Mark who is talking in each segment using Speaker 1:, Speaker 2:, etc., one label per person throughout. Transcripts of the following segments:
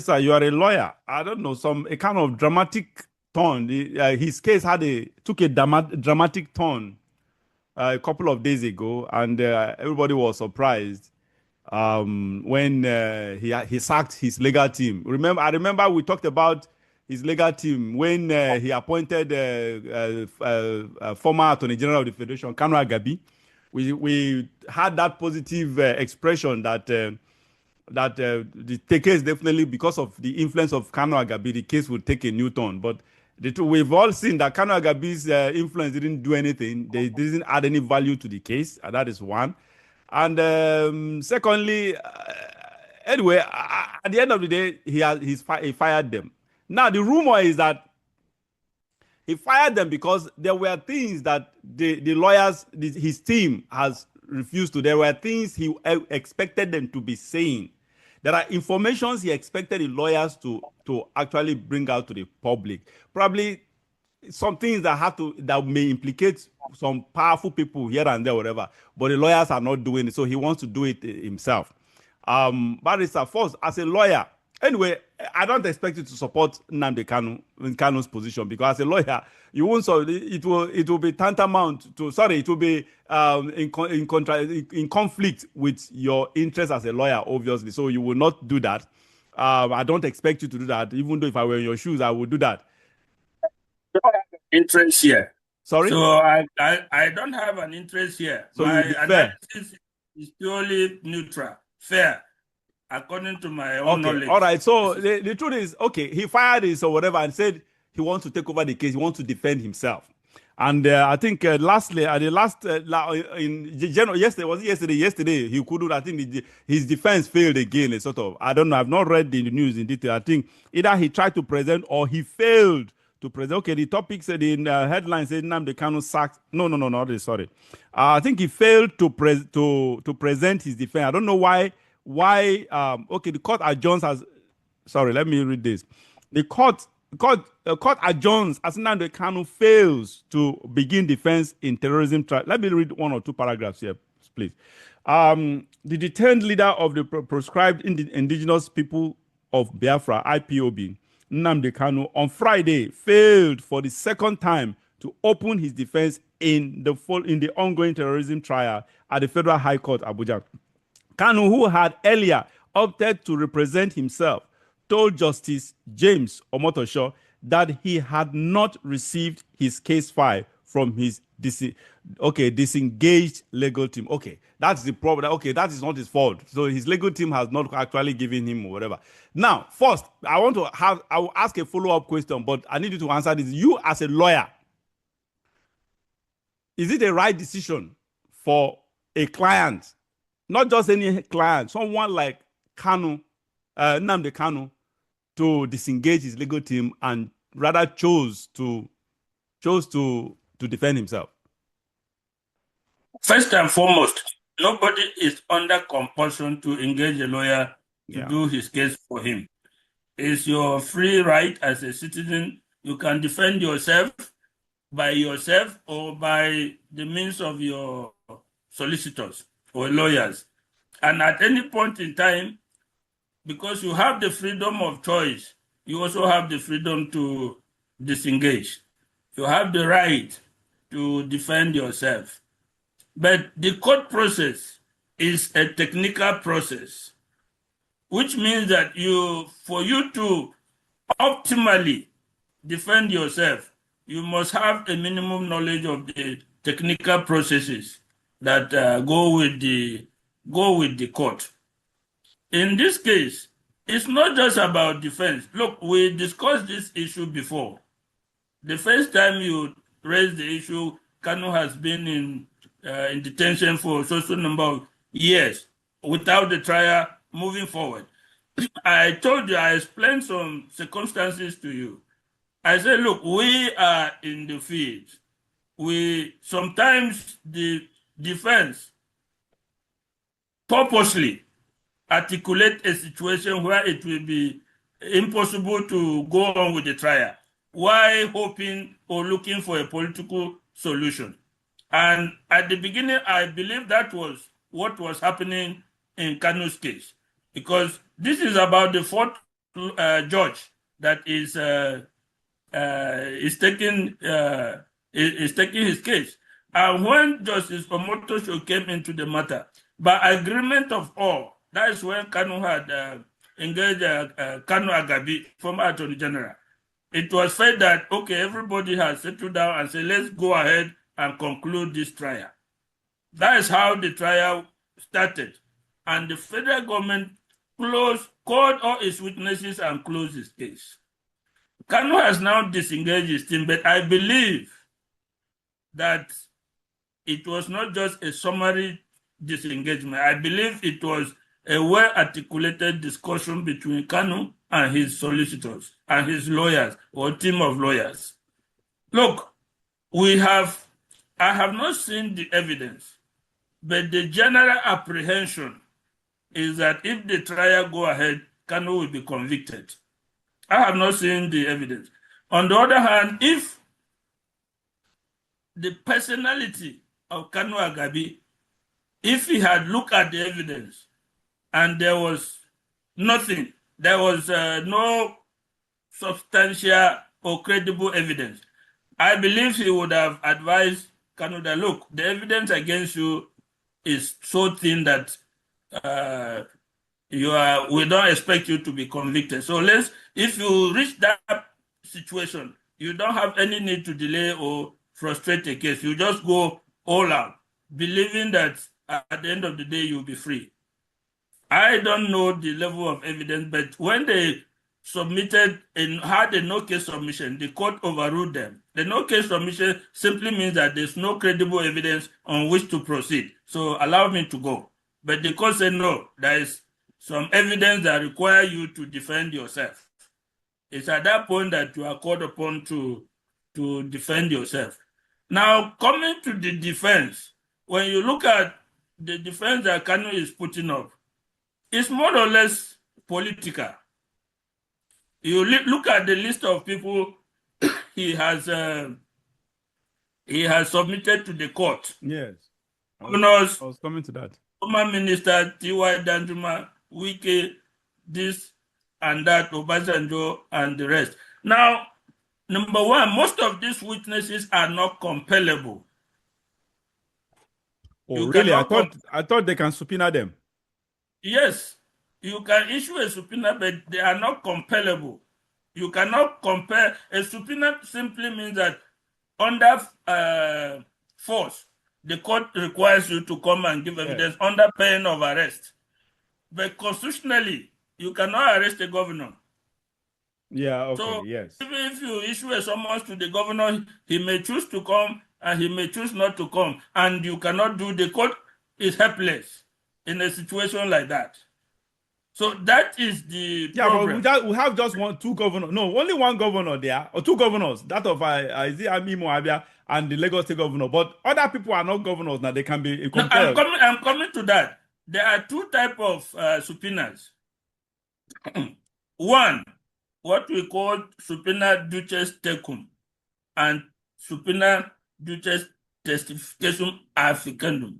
Speaker 1: Barrister, you are a lawyer. I don't know, a kind of dramatic turn. His case took a dramatic turn a couple of days ago, and everybody was surprised when he sacked his legal team. I remember we talked about his legal team when he appointed former Attorney General of the Federation, Kanu Agabi. We had that positive expression that the case definitely, because of the influence of Kanu Agabi, the case would take a new turn. But we've all seen that Kanu Agabi's influence didn't do anything. They didn't add any value to the case, and that is one. And secondly, anyway, at the end of the day, he fired them. Now, the rumor is that he fired them because there were things that the lawyers, his team has refused to. There were things he expected them to be saying. There are informations he expected the lawyers to actually bring out to the public. Probably some things that may implicate some powerful people here and there, whatever. But the lawyers are not doing it, so he wants to do it himself. Barrister, first, as a lawyer, anyway, I don't expect you to support Nnamdi Kanu in Kanu's position, because as a lawyer, you won't. So it will be tantamount to. Sorry, it will be in conflict with your interest as a lawyer, obviously. So you will not do that. I don't expect you to do that. Even though if I were in your shoes, I would do that.
Speaker 2: Interest here.
Speaker 1: Sorry.
Speaker 2: So I don't have an interest here.
Speaker 1: So
Speaker 2: my analysis is purely neutral, fair, according to my own knowledge.
Speaker 1: All right. So the truth is, okay, he fired this or whatever and said he wants to take over the case. He wants to defend himself. And I think lastly, at the last in January, yesterday he couldn't. I think his defense failed again. Sort of. I don't know. I've not read the news in detail. I think either he tried to present or he failed to present. Okay, the topic said in headline said Nnamdi Kanu sacked. No. Sorry. I think he failed to present his defense. I don't know why. Okay, the court adjourns as. Sorry, let me read this. The court adjourns as Nnamdi Kanu fails to begin defense in terrorism trial. Let me read one or two paragraphs here, please. The detained leader of the proscribed indigenous people of Biafra, IPOB, Nnamdi Kanu, on Friday failed for the second time to open his defense in the ongoing terrorism trial at the Federal High Court, Abuja. Kanu, who had earlier opted to represent himself, told Justice James Omotosho that he had not received his case file from his disengaged legal team. Okay, that's the problem. Okay, that is not his fault. So his legal team has not actually given him or whatever. Now, first, I will ask a follow-up question, but I need you to answer this. You as a lawyer, is it a right decision for a client, not just any client, someone like Kanu, Nnamdi Kanu, to disengage his legal team and rather chose to defend himself?
Speaker 2: First and foremost, nobody is under compulsion to engage a lawyer to do his case for him. It's your free right as a citizen. You can defend yourself by yourself or by the means of your solicitors or lawyers. And at any point in time, because you have the freedom of choice, you also have the freedom to disengage. You have the right to defend yourself. But the court process is a technical process, which means that for you to optimally defend yourself, you must have a minimum knowledge of the technical processes that go with the court. In this case, it's not just about defense. Look, we discussed this issue before. The first time you raised the issue, Kanu has been in detention for a certain number of years without the trial moving forward. I told you, I explained some circumstances to you. I said, look, we are in the field. Sometimes the defense purposely articulate a situation where it will be impossible to go on with the trial, while hoping or looking for a political solution. And at the beginning, I believe that was what was happening in Kanu's case, because this is about the fourth judge that is taking his case. And when Justice Omotosho came into the matter, by agreement of all, that is when Kanu had engaged Kanu Agabi, former Attorney General. It was said that, okay, everybody has settled down and said, let's go ahead and conclude this trial. That is how the trial started. And the federal government called all its witnesses and closed his case. Kanu has now disengaged his team, but I believe that it was not just a summary disengagement. I believe it was a well-articulated discussion between Kanu and his solicitors and his lawyers or team of lawyers. Look, I have not seen the evidence, but the general apprehension is that if the trial go ahead, Kanu will be convicted. I have not seen the evidence. On the other hand, if the personality of Kanu Agabi, if he had looked at the evidence and there was nothing, there was no substantial or credible evidence, I believe he would have advised Kanu that, look, the evidence against you is so thin that we don't expect you to be convicted. So if you reach that situation, you don't have any need to delay or frustrate the case. You just go all out, believing that at the end of the day, you'll be free. I don't know the level of evidence, but when they submitted and had a no-case submission, the court overruled them. The no-case submission simply means that there's no credible evidence on which to proceed. So allow me to go. But the court said, no, there is some evidence that require you to defend yourself. It's at that point that you are called upon to defend yourself. Now, coming to the defense, when you look at the defense that Kanu is putting up, it's more or less political. You look at the list of people he has submitted to the court.
Speaker 1: Yes. I was coming to that.
Speaker 2: Former Minister T.Y. Danjuma, Wike, this and that, Obasanjo, and the rest. Now, number one, most of these witnesses are not compellable.
Speaker 1: Oh, really? I thought they can subpoena them.
Speaker 2: Yes, you can issue a subpoena, but they are not compellable. You cannot compare. A subpoena simply means that under force, the court requires you to come and give evidence under pain of arrest. But constitutionally, you cannot arrest a governor.
Speaker 1: Yeah, okay,
Speaker 2: so
Speaker 1: yes.
Speaker 2: Even if you issue a summons to the governor, he may choose to come and he may choose not to come. And you cannot do, the court is helpless in a situation like that. So that is the problem.
Speaker 1: But we have just two governors. No, only one governor there, or two governors. That of Amimo Abia and the Lagos State governor. But other people are not governors now. They can be compelled.
Speaker 2: No, I'm coming to that. There are two types of subpoenas. One, what we call subpoena duces tecum, and subpoena duces testification africanum.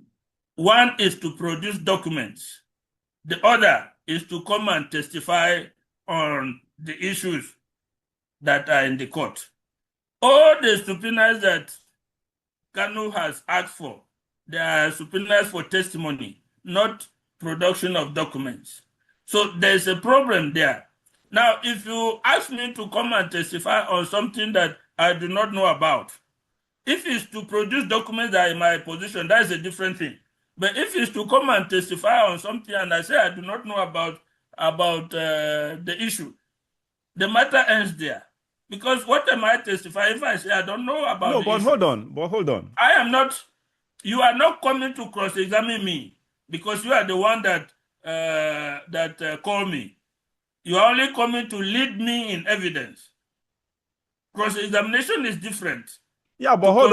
Speaker 2: One is to produce documents. The other is to come and testify on the issues that are in the court. All the subpoenas that Kanu has asked for, they are subpoenas for testimony, not production of documents. So there's a problem there. Now, if you ask me to come and testify on something that I do not know about, if it's to produce documents that are in my position, that's a different thing. But if it's to come and testify on something and I say I do not know about the issue, the matter ends there. Because what am I testifying if I say I don't know about the issue?
Speaker 1: Hold on.
Speaker 2: I am not, you are not coming to cross-examine me because you are the one that called me. You are only coming to lead me in evidence. Cross-examination is different.
Speaker 1: Yeah, but hold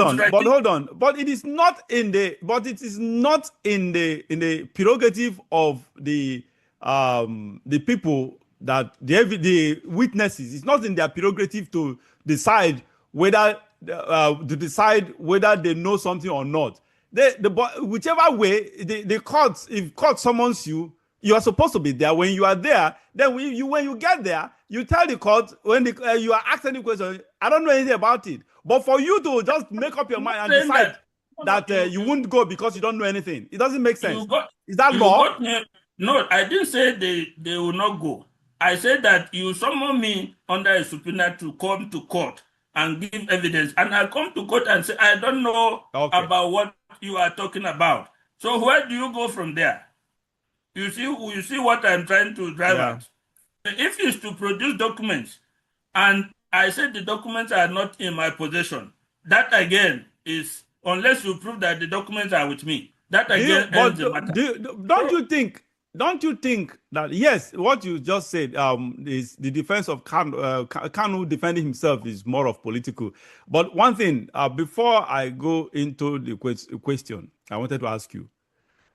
Speaker 1: on. But it is not in the prerogative of the people that the witnesses. It's not in their prerogative to decide whether they know something or not. Whichever way the court, if court summons you, You are supposed to be there. When you are there, then when you get there, you tell the court when you are asking the question, I don't know anything about it. But for you to just make up your mind and decide that you won't go because you don't know anything, it doesn't make sense. Is that law?
Speaker 2: No, I didn't say they will not go. I said that you summon me under a subpoena to come to court and give evidence. And I come to court and say, I don't know about what you are talking about. So where do you go from there? You see what I'm trying to drive at. If it's to produce documents, and I said the documents are not in my possession, that again is, unless you prove that the documents are with me, that again ends the matter.
Speaker 1: Don't you think that, yes, what you just said is the defense of Kanu defending himself is more of political. But one thing, before I go into the question, I wanted to ask you,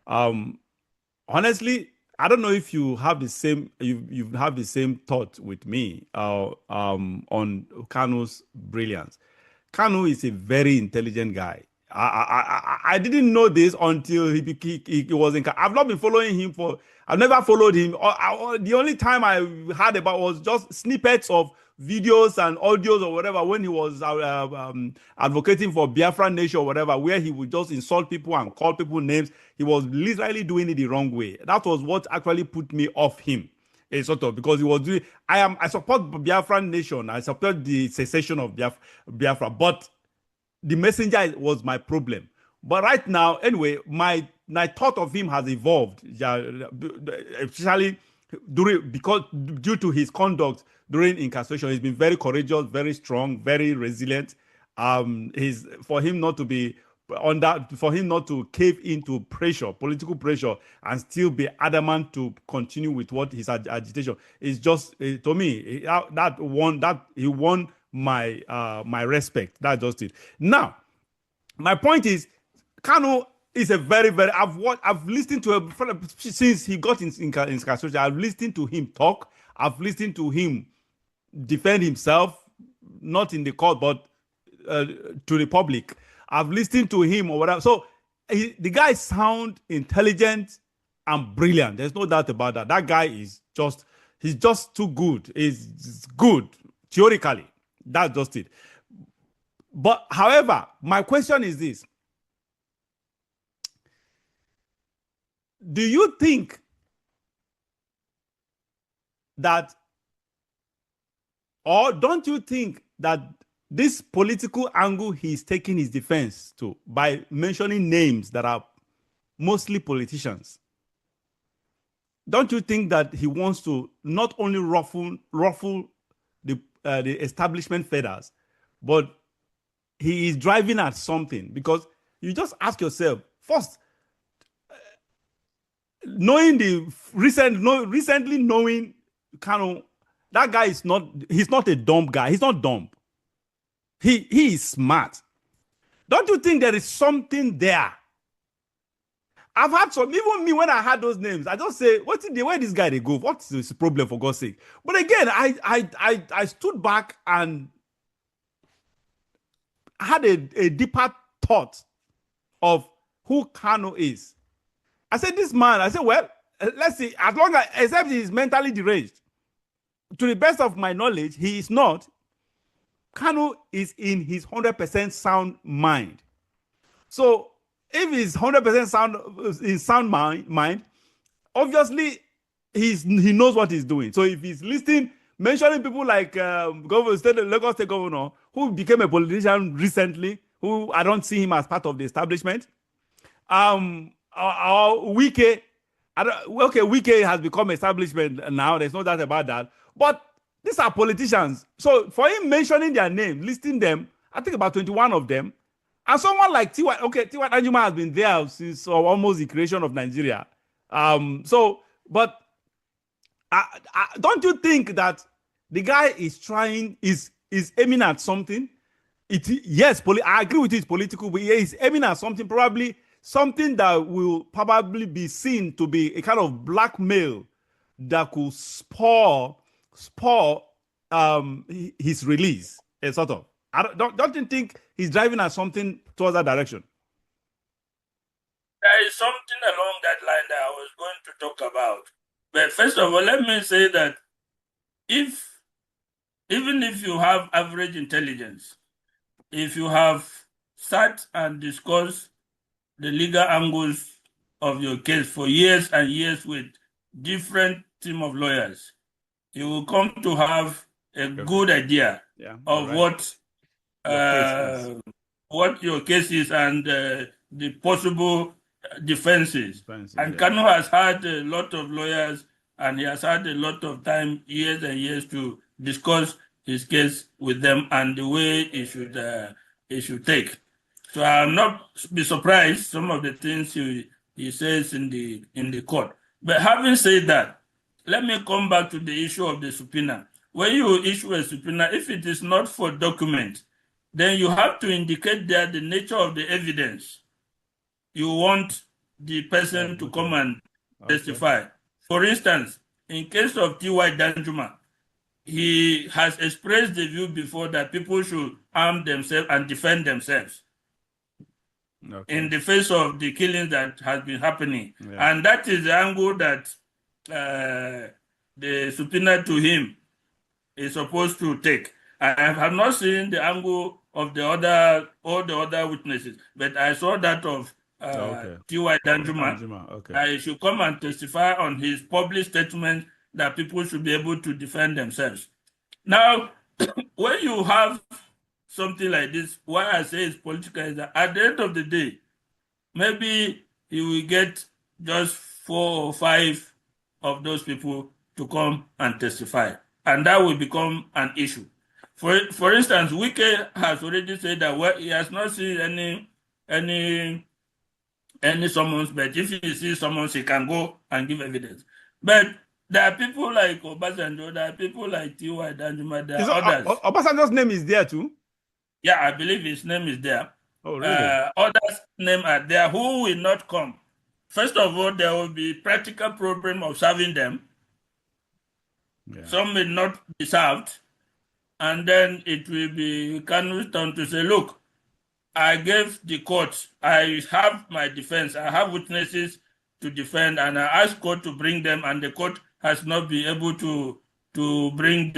Speaker 1: honestly, I don't know if you have the same you have the same thought with me on Kanu's brilliance. Kanu is a very intelligent guy. I didn't know this until he was in. I've not been following him I've never followed him. The only time I heard about was just snippets of videos and audios or whatever when he was advocating for Biafran nation or whatever, where he would just insult people and call people names. He was literally doing it the wrong way. That was what actually put me off him. Sort of, because he was doing. I support Biafran nation. I support the secession of Biafra, but the messenger was my problem. But right now, anyway, my thought of him has evolved, especially due to his conduct during incarceration. He's been very courageous, very strong, very resilient. For him not to cave into pressure, political pressure, and still be adamant to continue with what his agitation is, just to me that he won my respect. That's just it. Now, my point is, Kanu is a very, very. I've listened to him since he got in incarceration. I've listened to him talk. I've listened to him defend himself, not in the court, but to the public. I've listened to him or whatever. So the guy sound intelligent and brilliant. There's no doubt about that. That guy he's just too good. He's good theoretically. That's just it. But however, my question is this. Do you think that, or don't you think that this political angle he's taking his defense to by mentioning names that are mostly politicians, don't you think that he wants to not only ruffle the establishment feathers, but he is driving at something? Because you just ask yourself first, recently knowing Kanu, that guy he's not a dumb guy. He's not dumb. He is smart. Don't you think there is something there? I've had some, even me, when I had those names, I just say, what's the way this guy they go? What's his problem, for God's sake? But again, I stood back and had a deeper thought of who Kanu is. I said, this man, well, let's see, as long as, except he is mentally deranged. To the best of my knowledge, he is not. Kanu is in his 100% sound mind. So if he's 100% sound mind, obviously he knows what he's doing. So if he's listening, mentioning people like Lagos State Governor, who became a politician recently, who I don't see him as part of the establishment, Wike, Wike has become establishment now. There's no doubt about that. But these are politicians. So for him mentioning their name, listing them, I think about 21 of them, and someone like Tiwa Danjuma has been there since almost the creation of Nigeria. But don't you think that the guy is aiming at something? Yes, I agree with it, it's political, but he's aiming at something, probably something that will probably be seen to be a kind of blackmail that could spur his release, a sort of. Don't you think he's driving at something towards that direction?
Speaker 2: There is something along that line that I was going to talk about. But first of all, let me say that even if you have average intelligence, if you have sat and discussed the legal angles of your case for years and years with different team of lawyers, you will come to have a good idea of what your case is and the possible defenses. And Kanu has had a lot of lawyers and he has had a lot of time, years and years, to discuss his case with them and the way it should take. So I'll not be surprised some of the things he says in the court. But having said that, let me come back to the issue of the subpoena. When you issue a subpoena, if it is not for document, then you have to indicate there the nature of the evidence you want the person to come and testify. For instance, in case of T.Y. Danjuma, he has expressed the view before that people should arm themselves and defend themselves in the face of the killing that has been happening. And that is the angle that the subpoena to him is supposed to take. I have not seen the angle of all the other witnesses, but I saw that of T.Y. Danjuma. I should come and testify on his public statement that people should be able to defend themselves. Now, when you have something like this, why I say it's political is that at the end of the day, maybe he will get just 4 or 5 of those people to come and testify, and that will become an issue. For instance, Wike has already said that he has not seen any summons, but if he sees summons, he can go and give evidence. But there are people like Obasanjo, there are people like T.Y. Danjuma, there are others.
Speaker 1: Obasanjo's name is there too?
Speaker 2: Yeah, I believe his name is there.
Speaker 1: Oh, really?
Speaker 2: Others' names are there who will not come. First of all, there will be practical problem of serving them. Some may not be served. And then it will be Kanu's turn to say, look, I gave the court, I have my defense, I have witnesses to defend, and I asked court to bring them, and the court has not been able to bring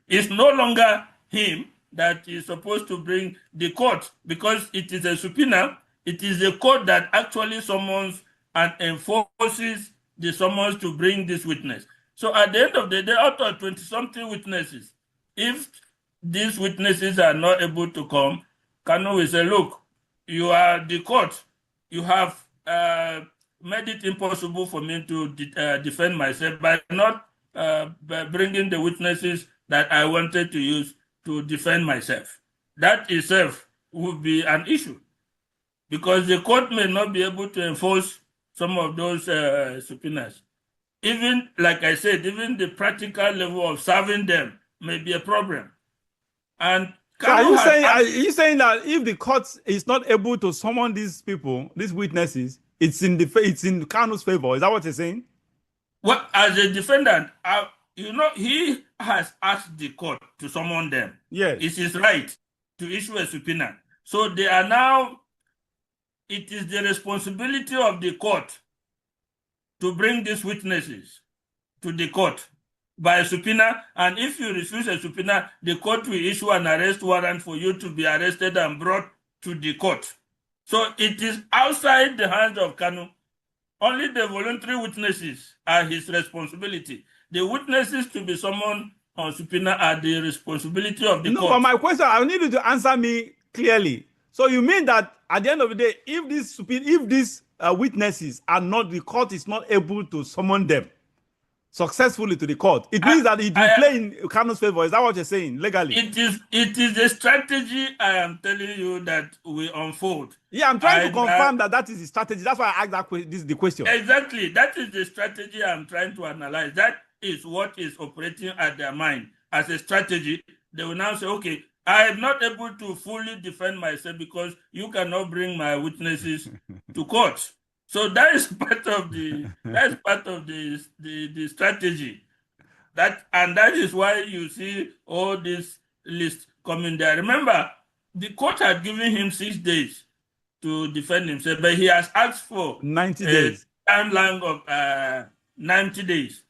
Speaker 2: it's no longer him that is supposed to bring the court, because it is a subpoena. It is the court that actually summons and enforces the summons to bring this witness. So at the end of the day, out of 20-something witnesses, if these witnesses are not able to come, Kanu will say, look, you are the court. You have made it impossible for me to defend myself by not by bringing the witnesses that I wanted to use to defend myself. That itself would be an issue, because the court may not be able to enforce some of those subpoenas. Even, like I said, even the practical level of serving them may be a problem. And
Speaker 1: so are you saying that if the court is not able to summon these people, these witnesses, it's in Kanu's favor? Is that what you're saying?
Speaker 2: Well, as a defendant, he has asked the court to summon them.
Speaker 1: Yes.
Speaker 2: It's his right to issue a subpoena. So they are now, it is the responsibility of the court to bring these witnesses to the court by a subpoena, and if you refuse a subpoena, the court will issue an arrest warrant for you to be arrested and brought to the court. So it is outside the hands of Kanu. Only the voluntary witnesses are his responsibility. The witnesses to be summoned on subpoena are the responsibility of the court.
Speaker 1: No, but my question, I need you to answer me clearly. So you mean that at the end of the day, if these witnesses are not, the court is not able to summon them successfully to the court, it means that it will play in Kanu's favor? Is that what you're saying, legally?
Speaker 2: It is a strategy I am telling you that will unfold.
Speaker 1: Yeah, I'm trying to confirm that is the strategy. That's why I asked this is the question.
Speaker 2: Exactly. That is the strategy I'm trying to analyze. That is what is operating at their mind. As a strategy, they will now say, okay, I am not able to fully defend myself because you cannot bring my witnesses to court. So that is part of the strategy. That is why you see all this list coming there. Remember, the court had given him 6 days to defend himself, but he has asked for
Speaker 1: 90 days
Speaker 2: timeline of 90 days.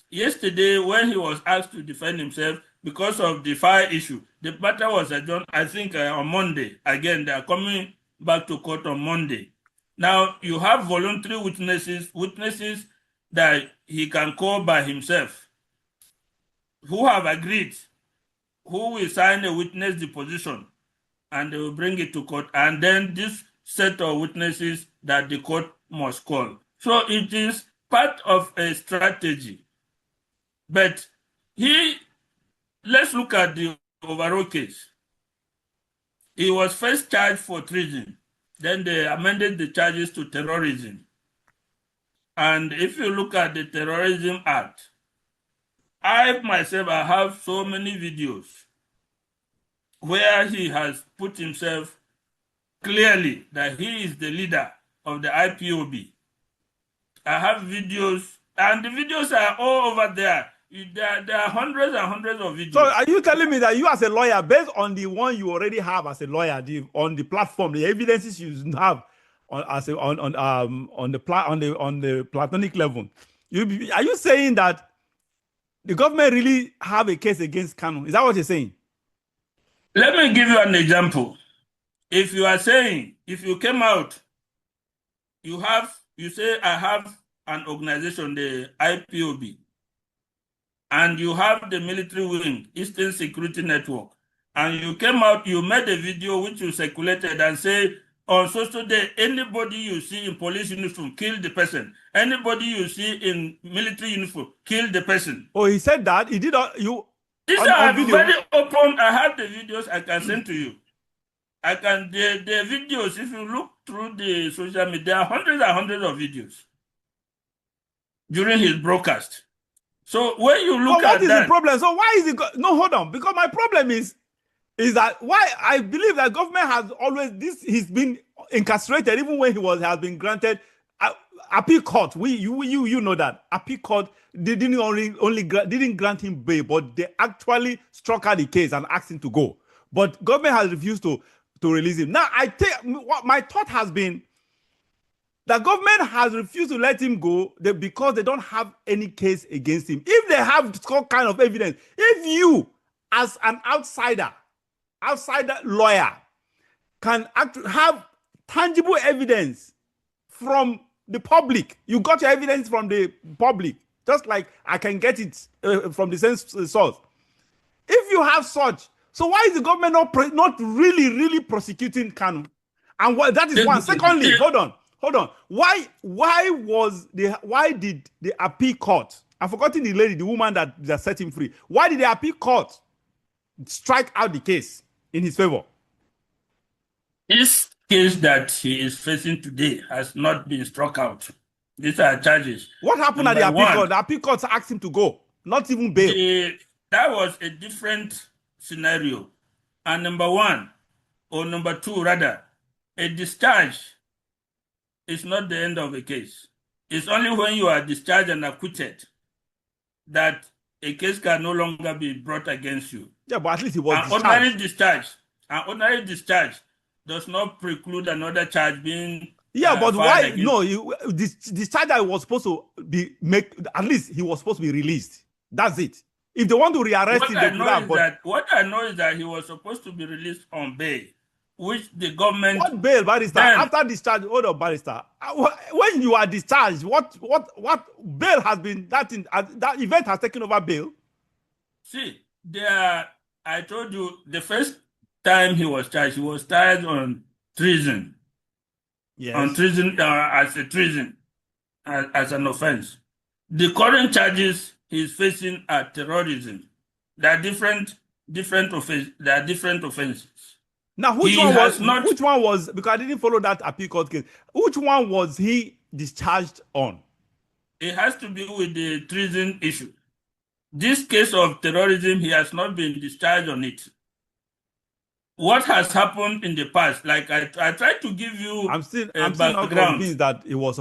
Speaker 2: Yesterday, when he was asked to defend himself because of the fire issue, the matter was adjourned, I think, on Monday. Again, they are coming back to court on Monday. Now, you have voluntary witnesses that he can call by himself, who have agreed, who will sign a witness deposition, and they will bring it to court. And then this set of witnesses that the court must call. So it is part of a strategy. But let's look at the overall case. He was first charged for treason. Then they amended the charges to terrorism. And if you look at the Terrorism Act, I myself, I have so many videos where he has put himself clearly that he is the leader of the IPOB. I have videos, and the videos are all over there. There are hundreds and hundreds of videos.
Speaker 1: So are you telling me that you as a lawyer, based on the one you already have as a lawyer, on the platform, the evidences you have on the platonic level, are you saying that the government really have a case against Kanu? Is that what you're saying?
Speaker 2: Let me give you an example. If you are saying, if you came out, you say, I have an organization, the IPOB, and you have the military wing, Eastern Security Network, and you came out, you made a video which you circulated and say, on social day, anybody you see in police uniform, kill the person. Anybody you see in military uniform, kill the person.
Speaker 1: Oh, he said that? He did not,
Speaker 2: These are very open. I have the videos I can send to you. The videos, if you look through the social media, there are hundreds and hundreds of videos during his broadcast. So when you look at that, what is
Speaker 1: the problem? So why is it? No, hold on. Because my problem is that why I believe that government has always he's been incarcerated even when has been granted appeal court. You know that appeal court didn't grant him bail, but they actually struck out the case and asked him to go. But government has refused to release him. Now I think what my thought has been, the government has refused to let him go because they don't have any case against him. If they have some kind of evidence, if you, as an outsider lawyer, can have tangible evidence from the public, you got your evidence from the public, just like I can get it from the same source. If you have such, so why is the government not really prosecuting Kanu? And that is one. Secondly, hold on. Why did the appeal court, I've forgotten the lady, the woman that set him free. Why did the appeal court strike out the case in his favor?
Speaker 2: This case that he is facing today has not been struck out. These are charges.
Speaker 1: What happened at the appeal court? The appeal court asked him to go, not even bail.
Speaker 2: That was a different scenario. And number two, a discharge is not the end of a case. It's only when you are discharged and acquitted that a case can no longer be brought against you.
Speaker 1: Yeah, but at least he was
Speaker 2: discharged. An ordinary discharge does not preclude another charge being.
Speaker 1: Yeah, but why? No, this charge that was supposed to be at least he was supposed to be released. That's it. If they want to rearrest him,
Speaker 2: what I know is that he was supposed to be released on bail, which the government.
Speaker 1: What bail, barrister? After discharge, hold on, barrister. When you are discharged, what bail has been that event has taken over bail?
Speaker 2: See, I told you the first time he was charged on treason.
Speaker 1: Yes.
Speaker 2: On treason as a treason, as an offense. The current charges he's facing are terrorism. There are different offenses.
Speaker 1: Now, which one was, because I didn't follow that appeal court case, which one was he discharged on?
Speaker 2: It has to be with the treason issue. This case of terrorism, he has not been discharged on it. What has happened in the past? Like I tried to give you.
Speaker 1: I'm still not convinced that it was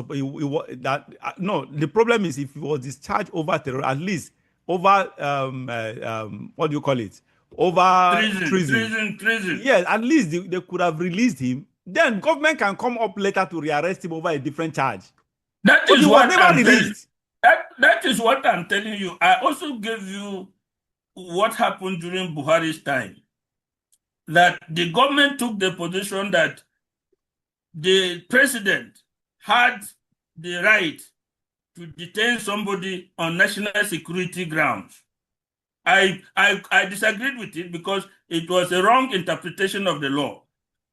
Speaker 1: no. The problem is if he was discharged over terror, at least over what do you call it? Over treason. Yes, at least they could have released him. Then government can come up later to rearrest him over a different charge.
Speaker 2: That is what
Speaker 1: never released.
Speaker 2: That is what I'm telling you. I also gave you what happened during Buhari's time. That the government took the position that the president had the right to detain somebody on national security grounds. I disagreed with it because it was a wrong interpretation of the law.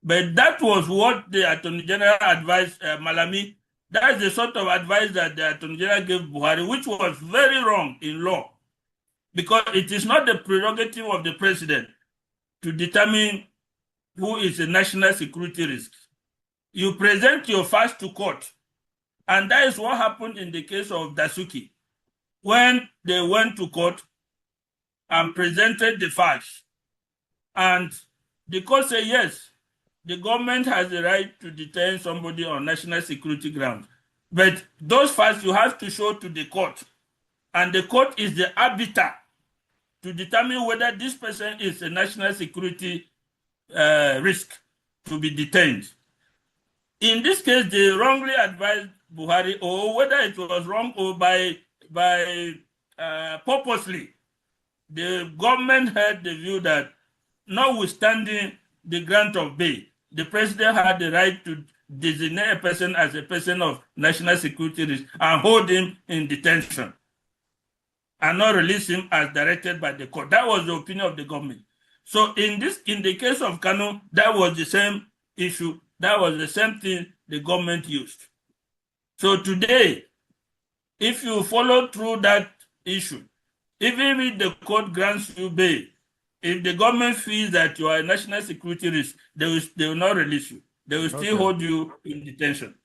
Speaker 2: But that was what the Attorney General advised Malami. That is the sort of advice that the Attorney General gave Buhari, which was very wrong in law. Because it is not the prerogative of the president to determine who is a national security risk. You present your facts to court. And that is what happened in the case of Dasuki. When they went to court and presented the facts, and the court said, yes, the government has the right to detain somebody on national security grounds. But those facts you have to show to the court. And the court is the arbiter to determine whether this person is a national security risk to be detained. In this case, they wrongly advised Buhari, or whether it was wrong or by purposely. The government had the view that, notwithstanding the grant of bail, the president had the right to designate a person as a person of national security risk and hold him in detention and not release him as directed by the court. That was the opinion of the government. So in the case of Kanu, that was the same issue. That was the same thing the government used. So today, if you follow through that issue, even if the court grants you bail, if the government feels that you are a national security risk, they will not release you. They will still hold you in detention.